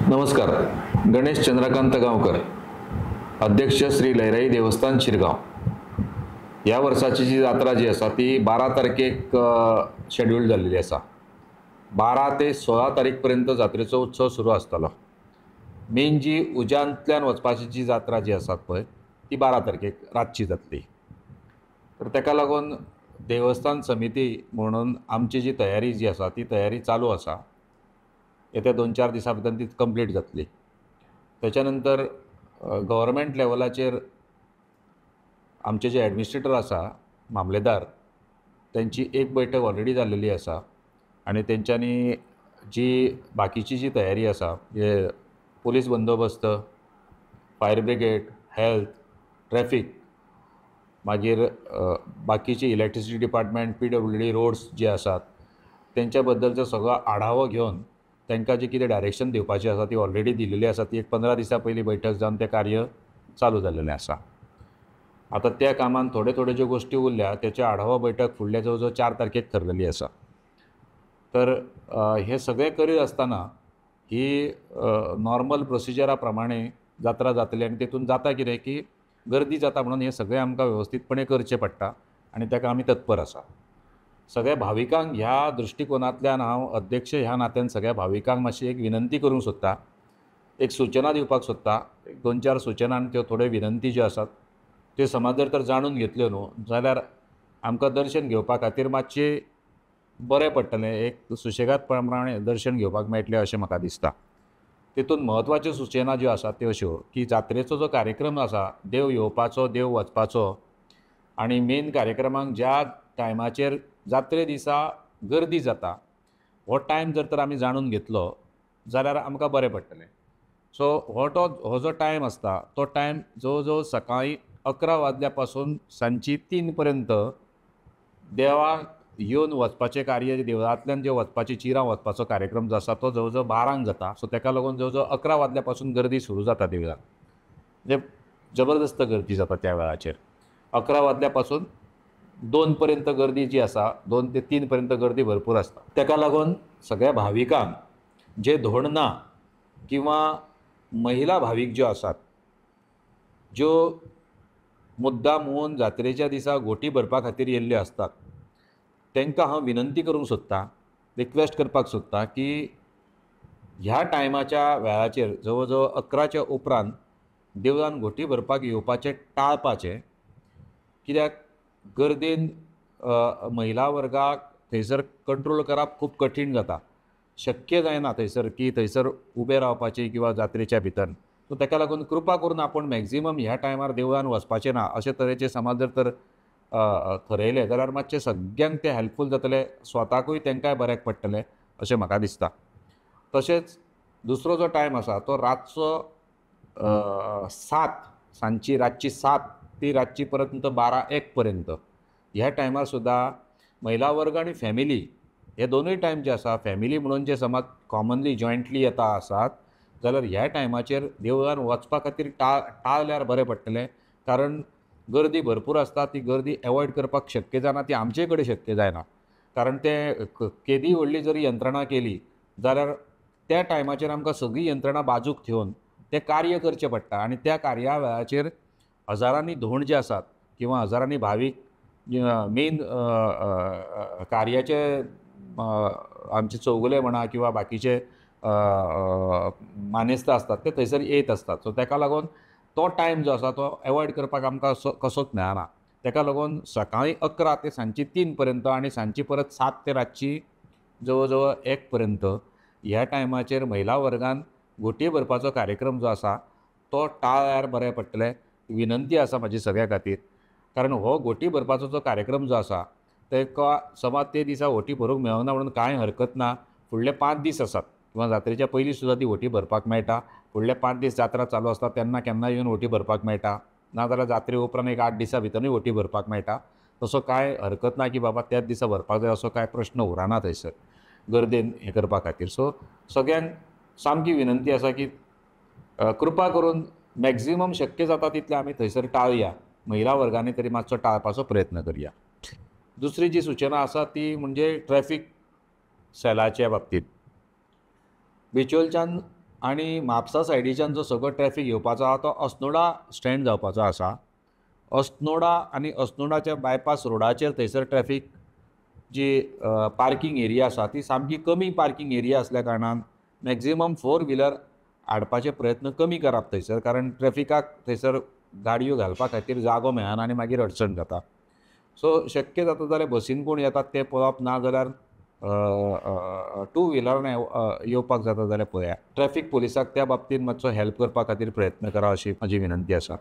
नमस्कार. गणेश चंद्रकांत गांवकर, अध्यक्ष श्री लयराई देवस्थान शिरगांव। या वर्षाची जी जात्रा जी आसा ती 12 तारखेक शेड्यूल जाल्लेली आसा। 12 ते 16 तारीख पर्यंत जात्रेचो उत्सव सुरू आसतलो। मेन जी उज्यांतल्यान वचपाची जी जात्रा जी आसा पळय ती 12 तारखेक रातची जातली। तर ताका लागून देवस्थान समिती म्हणून आमची जी तयारी जी आसा ती तयारी चालू आसा। येत्या 2-4 दिसां भितर ती कंप्लीट जातली। त्याच्या नंतर गव्हर्मेंट लेवलाचेर आमचे जे एडमिनिस्ट्रेटर आसा, मामलेदार, त्यांची एक बैठक ऑलरेडी जाल्लेली आसा आणि तेंच्यांनी जी बाकीची जी तयारी आसा, जे पोलीस बंदोबस्त, फायर ब्रिगेड, हेल्थ, ट्रॅफिक, मागीर बाकीची इलेक्ट्रिसिटी डिपार्टमेंट, PWD रोड्स जे आसात तेंच्या बद्दलचो सगळो आढावो घेवन तांकां जी कितें डायरेक्शन दिवपाची आसा ती ऑलरेडी दिलेली आसा। ती एक 15 दिसां पयलीं बैठक जावन तें कार्य चालू जाल्लेलें आसा। आता त्या कामान थोड्यो ज्यो गोश्टी उरल्या त्याचे आढावा बैठक फुडल्या जवळ जवळ 4 तारखेक ठरलेली आसा। तर हे सगळें करीत आसतना ही नॉर्मल प्रोसिजरा प्रमाणे जात्रा जातली आनी तेतून जाता कितें की गर्दी जाता म्हणून हे सगळें आमकां वेवस्थीतपणे करचें पडटा आनी ताका आमी तत्पर आसा। सगळ्या भाविकांक ह्या दृश्टिकोनांतल्यान हांव अध्यक्ष ह्या नात्यान सगळ्या भाविकांक मातशी एक विनंती करूंक सोदतां, एक सूचना दिवपाक सोदतां। 2-4 सूचना आनी त्यो थोड्यो विनंती ज्यो आसात त्यो समज जर जाणून घेतल्यो न्हू जाल्यार आमकां दर्शन घेवपा खातीर मातशें बरें पडटलें, एक सुशेगाद प्रमाणे दर्शन घेवपाक मेळटलें अशें म्हाका दिसता। तेतून म्हत्वाच्यो सूचना ज्यो आसात त्यो अश्यो की जात्रेचो जो कार्यक्रम आसा, देव येवपाचो, देव वचपाचो आनी मेन कार्यक्रमांक ज्या टायमाचेर जात्रे दिसा गर्दी जाता हो टायम जर तर आमी जाणून घेतलो जाल्यार आमकां बरें पडटलें। सो हो जो टायम आसता तो टायम जवळ जवळ सकाळीं 11 वाजल्या पासून सांजची 3 पर्यंत देवाक येवन वचपाचें कार्य, देवळांतल्यान जे वचपाची चिरां वचपाचो कार्यक्रम जो आसा तो जवळ जवळ 12 जाता। सो ताका लागून जवळ जवळ 11 वाजल्या पासून गर्दी सुरू जाता देवळांत, म्हणजे जबरदस्त गर्दी जाता त्या वेळाचेर। 11 वाजल्या पासून 2 पर्यंत गर्दी जी आसा, 2 ते 3 पर्यंत गर्दी भरपूर आसता। ताका लागून सगळ्या भाविकांक जे धोंड ना किंवा महिला भावीक ज्यो आसात, ज्यो मुद्दामून जात्रेच्या दिसा गोटी भरपा खातीर येयल्ल्यो आसतात, तांकां हांव विनंती करूंक सोदतां, रिक्वेस्ट करपाक सोदतां की ह्या टायमाच्या वेळाचेर जवळ जवळ 11च्या उपरांत देवळान गोटी भरपाक येवपाचें टाळपाचें। कित्याक गर्देन महिला वर्गाक थंयसर कंट्रोल करप खूब कठीण जाता, शक्य जायना थंयसर की थंयसर उबें रावपाचें किंवा जात्रेच्या भितर। सो ताका लागून कृपा करून आपण मॅक्झिमम ह्या टायमार देवळान वचपाचें ना अशे तरेचे समज जर तर थरयलें जाल्यार मातशें सगळ्यांक तें हेल्पफूल जातलें, स्वताकूय तांकांय बऱ्याक पडटलें अशें म्हाका दिसता। तशेंच दुसरो जो टायम आसा तो रातचो 7 सांजची रातची 7 ती रातची परत 12-1 पर्यंत ह्या टायमार सुद्दां महिला वर्ग आनी फॅमिली हे दोनूय टायम जे आसा, फॅमिली म्हणून जे समज कॉमनली जॉयंटली येता आसात जाल्यार ह्या टायमाचेर देवळान वचपा खातीर टाळल्यार बरें पडटलें। कारण गर्दी भरपूर आसता, ती गर्दी एवॉयड करपाक शक्य जायना, ती आमचे कडेन शक्य जायना। कारण ते केदी व्हडली जरी यंत्रणा केली जाल्यार त्या टायमाचेर आमकां सगळी यंत्रणा बाजूक ठेवून तें कार्य करचें पडटा आनी त्या कार्या वेळाचेर हजारांनी धोंड जे आसात किंवा हजारांनी भावीक मेन कार्याचे आमचे चौगुले म्हणा किंवा बाकीचे मानेस्तां आसतात ते थंयसर येत आसतात। सो ताका लागून तो टायम जो आसा तो एवॉयड करपाक आमकां कसोच मेळना। ताका लागून सकाळीं 11 ते सांजची 3 पर्यंत आनी सांजची परत 7 ते रातची जवळ जवळ 1 पर्यंत ह्या टायमाचेर महिला वर्गान गोटी भरपाचो कार्यक्रम जो आसा तो टाळल्यार बरें पडटलें, विनंती आसा म्हाजी सगळ्या खातीर। कारण हो गोटी भरपाचो जो कार्यक्रम जो आसा तेका समज ते दिसा गोटी भरूंक मेळना म्हणून कांय हरकत ना। फुडले 5 दीस आसात किंवा जात्रेच्या पयलीं सुद्दां ती गोटी भरपाक मेळटा। फुडले 5 दीस जात्रा चालू आसता तेन्ना केन्ना येवन गोटी भरपाक मेळटा, नाजाल्यार जात्रे उपरांत एक 8 दिसां भितरूय गोटी भरपाक मेळटा। तसो कांय हरकत ना की बाबा त्याच दिसा भरपाक जाय असो कांय प्रश्न उरना थंयसर गर्देन हें करपा खातीर। सो सगळ्यांक सामकी विनंती आसा की कृपा करून मॅक्झिमम शक्य जाता तितलें आमी थंयसर टाळया, महिला वर्गांनी तरी मातसो टाळपाचो प्रयत्न करया। दुसरी जी सूचना आसा ती म्हणजे ट्रॅफिक सेलाच्या बाबतींत। बिचोलच्यान आनी म्हापसा सायडीच्यान जो सगळो ट्रॅफिक येवपाचो आहा तो अस्नोडा स्टँड जावपाचो आसा. अस्नोडा आनी अस्नोडाच्या बायपास रोडाचेर थंयसर ट्रॅफिक जी पार्किंग एरिया आसा ती सामकी कमी पार्किंग एरिया असल्या कारणान मॅक्झिमम 4 व्हिलर हाडपाचे प्रयत्न कमी करप थंयसर, कारण ट्रॅफिकाक थंयसर गाडयो घालपा खातीर जागो मेळना आनी मागीर अडचण जाता. सो शक्य जाता जाल्यार बसीन कोण येतात ते पळोवप, ना जाल्यार 2 व्हिलरान येवपाक जाता जाल्यार पळया. ट्रॅफिक पुलिसाक त्या बाबतींत मातसो हेल्प करपा खातीर प्रयत्न करा अशी म्हाजी विनंती आसा.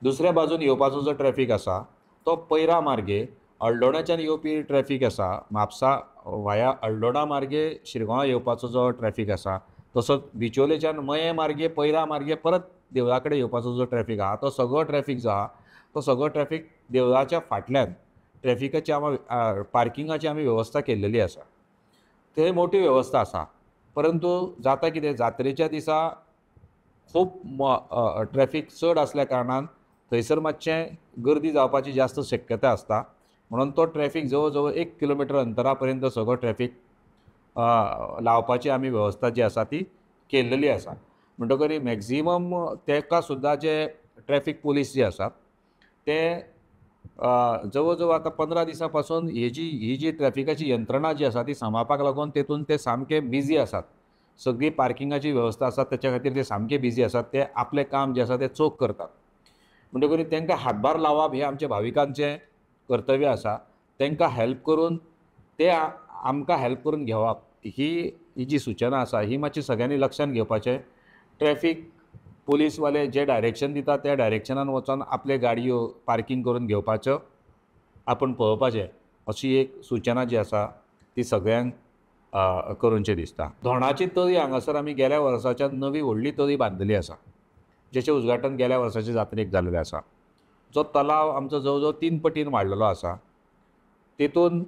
दुसऱ्या बाजून येवपाचो जो ट्रॅफिक आसा तो पैरा मार्गे अळदोण्याच्यान येवपी ट्रॅफिक आसा, म्हापसा वाया अळदोणा मार्गे शिरगांवा येवपाचो जो ट्रॅफिक आसा, तसोच बिचोलेच्यान मये मार्गे पैरा मार्गे परत देवळा कडेन येवपाचो जो ट्रॅफिक आहा तो सगळो ट्रॅफिक जो आहा तो सगळो ट्रॅफिक देवळाच्या फाटल्यान ट्रॅफिकाची पार्किंगाची आमी वेवस्था केल्लेली आसा. थंय मोठी वेवस्था आसा, परंतु जाता कितें, जात्रेच्या दिसा खूब ट्रॅफिक चड आसल्या कारणान थंयसर मातशें गर्दी जावपाची जास्त शक्यता आसता. म्हणून तो ट्रॅफिक जवळ जवळ 1 किलोमिटर अंतरा पर्यंत सगळो ट्रॅफिक लावपाची आमी वेवस्था जी आसा ती केल्लेली आसा. म्हणटकरी मॅक्झिमम तेका सुद्दां जे ट्रॅफिक पुलीस जे आसात ते जवळ जवळ आतां 15 दिसां पासून ही जी ट्रॅफिकाची यंत्रणा जी आसा ती सांबाळपाक लागून तेतून ते सामके बिजी आसात. सगळी पार्किंगाची वेवस्था आसा त्याच्या खातीर ते सामके बिजी आसात. ते आपलें काम जे आसा तें चोख करतात. म्हणटकरी तांकां हातभार लावप हें आमच्या भाविकांचें कर्तव्य आसा. तांकां हेल्प करून ते आमकां हेल्प करून घेवप ही जी सूचना आसा ही मातशी सगळ्यांनी लक्षांत घेवपाचें. ट्रॅफिक पुलीसवाले जे डायरेक्शन दितात त्या डायरेक्शनान वचून आपले गाडयो पार्किंग करून घेवपाच्यो आपण पळोवपाचें अशी एक सूचना जी आसा ती सगळ्यांक करूनचें दिसता. धोणाची तळी हांगासर आमी गेल्या वर्साच्यान नवी व्हडली तळी बांदलेली आसा, जेचें उद्घाटन गेल्या वर्साच्या जात्रेक जाल्लेलें आसा. जो तलाव आमचो जवळ जवळ 3 पटीन वाडलेलो आसा. तेतून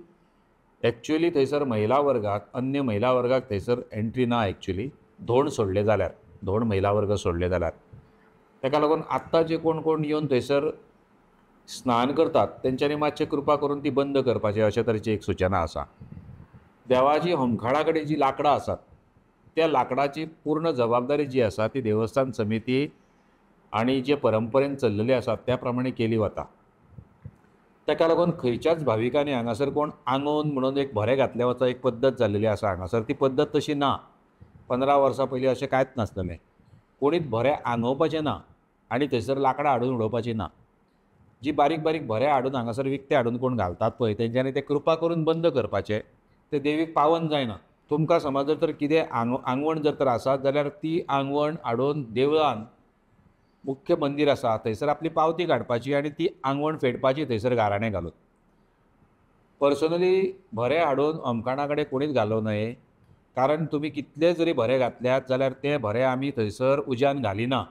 एक्चुअली थंयसर महिला वर्गाक, अन्य महिला वर्गाक थंयसर एंट्री ना. एक्चुअली धोण सोडले जाल्यार, धोण महिला वर्ग सोडले जाल्यार ताका लागून आत्तां जे कोण कोण येवन थंयसर स्नान करतात तेंच्यांनी मातशें कृपा करून ती बंद करपाचें अशे तरेची एक सूचना आसा. देवाची होमखाडा कडेन जी लांकडां आसात त्या लांकडाची पूर्ण जबाबदारी जी आसा ती देवस्थान समिती आनी जे परंपरेन चल्लेली आसा त्या प्रमाणे केली वता. ताका लागून खंयच्याच भाविकांनी हांगासर कोण आंगोवन म्हणून एक भरें घातलें वता एक पद्दत जाल्लेली आसा हांगासर. ती पद्दत तशी ना. 15 वर्सां पयलीं अशें कांयच नासलेलें. कोणीच भरें आंगोवपाचें ना आनी थंयसर लांकडां हाडून उडोवपाचीं ना. जी बारीक बारीक भरें हाडून हांगासर विकते हाडून कोण घालतात पळय तेंच्यांनी ते कृपा करून बंद करपाचें. ते देवीक पावन जायना. तुमकां समज जर तर कितें आंगवण जर तर आसा जाल्यार ती आंगवण हाडून देवळान मुख्य मंदिर आसा थंयसर आपली पावती काडपाची आनी ती आंगवण फेडपाची थंयसर गाराणें घालून. पर्सनली भरें हाडून होमखाणा कडेन कोणीच घालूं नये. कारण तुमी कितले जरी भरें घातल्यात जाल्यार तें भरें आमी थंयसर उज्यान घालिना.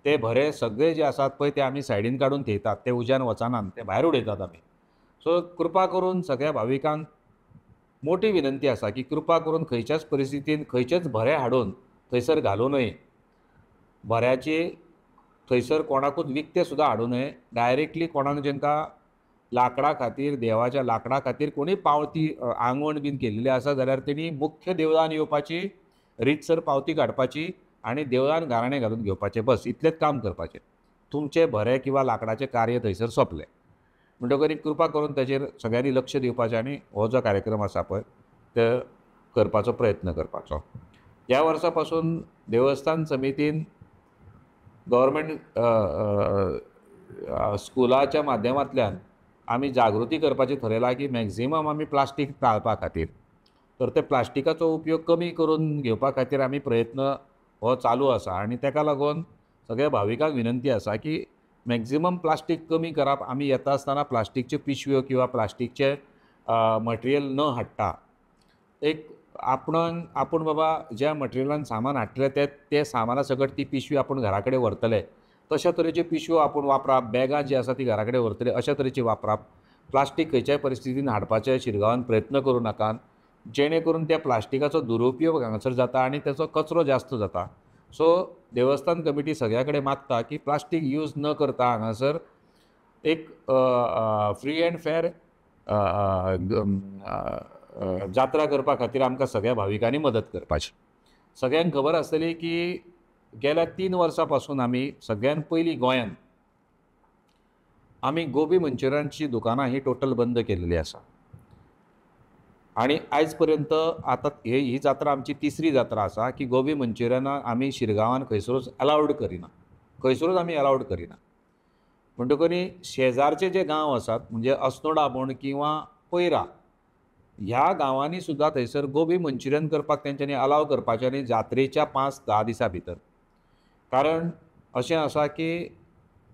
ते भरें सगळे जे आसात पळय ते आमी सायडीन काडून थेयतात. ते उज्यान वचनात, ते भायर उडयतात आमी. सो कृपा करून सगळ्या भाविकांक मोठी विनंती आसा की कृपा करून खंयच्याच परिस्थितीन खंयचेच भरें हाडून थंयसर घालूं नये. भऱ्याची थंयसर कोणाकूच विकते सुद्दां हाडूं नये. डायरेक्टली कोणाक जेंकां लांकडा खातीर, देवाच्या लांकडा खातीर कोणी पावती आंगवण बीन केल्ली आसा जाल्यार तेणी मुख्य देवळान येवपाची, रीतसर पावती काडपाची आनी देवळान गाराणें घालून घेवपाचें. बस इतलेंच काम करपाचें. तुमचें भरें किंवा लांकडाचें कार्य थंयसर सोंपलें. म्हणटकरी कृपा करून ताचेर सगळ्यांनी लक्ष दिवपाचें आनी हो जो कार्यक्रम आसा पळय तो करपाचो प्रयत्न करपाचो. ह्या वर्सा पासून देवस्थान समितीन गव्हर्मेंट स्कुलाच्या माध्यमांतल्यान आमी जागृती करपाचें थरयलां की मॅक्झिमम आमी प्लास्टीक टाळपा खातीर. तर ते प्लास्टिकाचो उपयोग कमी करून घेवपा खातीर आमी प्रयत्न हो चालू आसा. आनी ताका लागून सगळ्या भाविकांक विनंती आसा की मॅक्झिमम प्लास्टीक कमी करप. आमी येता आसतना प्लास्टीकच्यो पिशव्यो किंवा प्लास्टीकचे मटेरियल न हाडटा एक आपूण बाबा ज्या मटेरियलान सामान हाडटले ते सामाना सकट ती पिशवी आपूण घरा कडेन व्हरतले तशा तरेच्यो पिशव्यो आपूण वापरप. बॅगां जी आसा ती घरा कडेन व्हरतले अशा तरेची वापरप. प्लास्टीक खंयच्याय परिस्थितीन हाडपाचे शिरगांवान प्रयत्न करूं नाकात, जेणे करून त्या प्लास्टिकाचो दुरुपयोग हांगासर जाता आनी ताचो कचरो जास्त जाता. सो देवस्थान कमिटी सगळ्या कडेन मागता की प्लास्टीक यूज न करता हांगासर एक फ्री एंड फेर जात्रा करपा खातीर आमकां सगळ्या भाविकांनी मदत करपाची. सगळ्यांक खबर आसतली की गेल्या 3 वर्सां पासून आमी सगळ्यात पयलीं गोंयांत आमी गोबी मंचुरियनची दुकानां ही टोटल बंद केलेली आसा. आणि आयज पर्यंत आतां ही जात्रा आमची तिसरी जात्रा आसा की गोबी मंचुरियना आमी शिरगांवान खंयसरूच अलावड करिना, खंयसरूच आमी अलावड करिना. म्हणटकरी शेजारचे जे गांव आसात म्हणजे अस्नोडा म्हण किंवा पयरा ह्या गांवांनी सुद्दां थंयसर गोबी मंचुरियन करपाक तेंच्यांनी अलाव करपाचें आनी जात्रेच्या 5-10 दिसां भितर. कारण अशें आसा की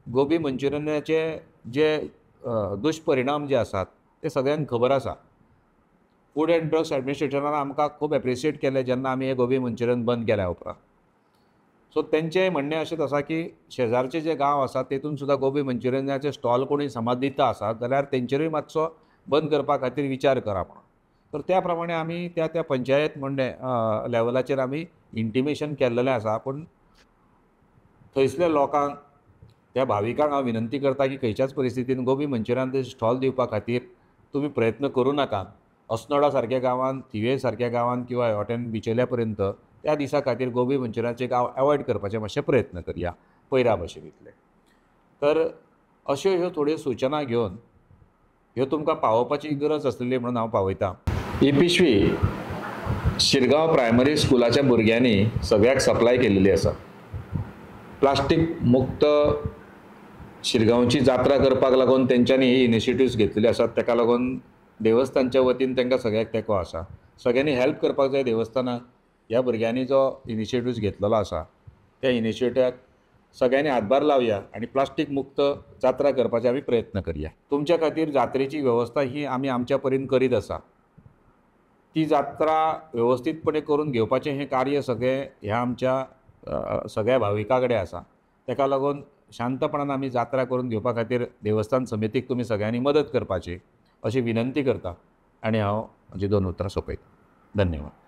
गोबी मंचुरियनाचे जे दुश्परिणाम जे आसात ते सगळ्यांक खबर आसा. फूड एंड ड्रग्स एडमिनिस्ट्रेशनान आमकां खूब एप्रिशिएट केलें जेन्ना आमी हे गोबी मंचुरियन बंद केल्या उपरांत. सो तेंचें म्हणणें अशेंच आसा की शेजारचे जे गांव आसात तेतून सुद्दां गोबी मंचुरियनाचे स्टॉल कोणी समज दिता आसात जाल्यार तेंचेरूय मातसो बंद करपा खातीर विचार करा म्हणून. तर त्या प्रमाणे आमी त्या पंचायत म्हणणे लेवलाचेर आमी इंटिमेशन केल्लेलें आसा. पूण थंयसल्या लोकांक त्या भाविकांक हांव विनंती करता की खंयच्याच परिस्थितीन गोबी मंचुरियनाचे स्टॉल दिवपा खातीर तुमी प्रयत्न करूं नाका. अस्नोडा सारक्या गांवांत, थिवे सारक्या गांवांत किंवा हॉटेल बिचेल्या पर्यंत त्या दिसा खातीर गोबी मंचुरियनाचे गांव अवॉयड करपाचे मातशे प्रयत्न करया पयरा भशेनीतले. तर अश्यो ह्यो थोड्यो सूचना घेवन ह्यो तुमकां पावोवपाची गरज आसलेली म्हणून हांव पावयतां. ही पिशवी शिरगांव प्रायमरी स्कुलाच्या भुरग्यांनी सगळ्याक सप्लाय केल्लेली आसा. प्लास्टीक मुक्त शिरगांवची जात्रा करपाक लागून तेंच्यांनी ही इनिशिएटिव्स घेतलेली आसात. ताका लागून देवस्थानच्या वतीन तांकां सगळ्याक तेंको आसा. सगळ्यांनी हेल्प करपाक जाय देवस्थानाक. ह्या भुरग्यांनी जो इनिशिएटिव्स घेतलेलो आसा त्या इनिशिएटिव्हाक सगळ्यांनी हातभार लावया आनी प्लास्टीक मुक्त जात्रा करपाचे आमी प्रयत्न करया. तुमच्या खातीर जात्रेची वेवस्था ही आमी आमच्या परीन करीत आसा. ती जात्रा वेवस्थीतपणे करून घेवपाचें हें कार्य सगळें ह्या आमच्या सगळ्या भाविकां कडेन आसा. ताका लागून शांतपणान आमी जात्रा करून घेवपा खातीर देवस्थान समितीक तुमी सगळ्यांनी मदत करपाची अशी विनंती करता आनी हांव म्हजी 2 उतरां सोंपयतां. धन्यवाद.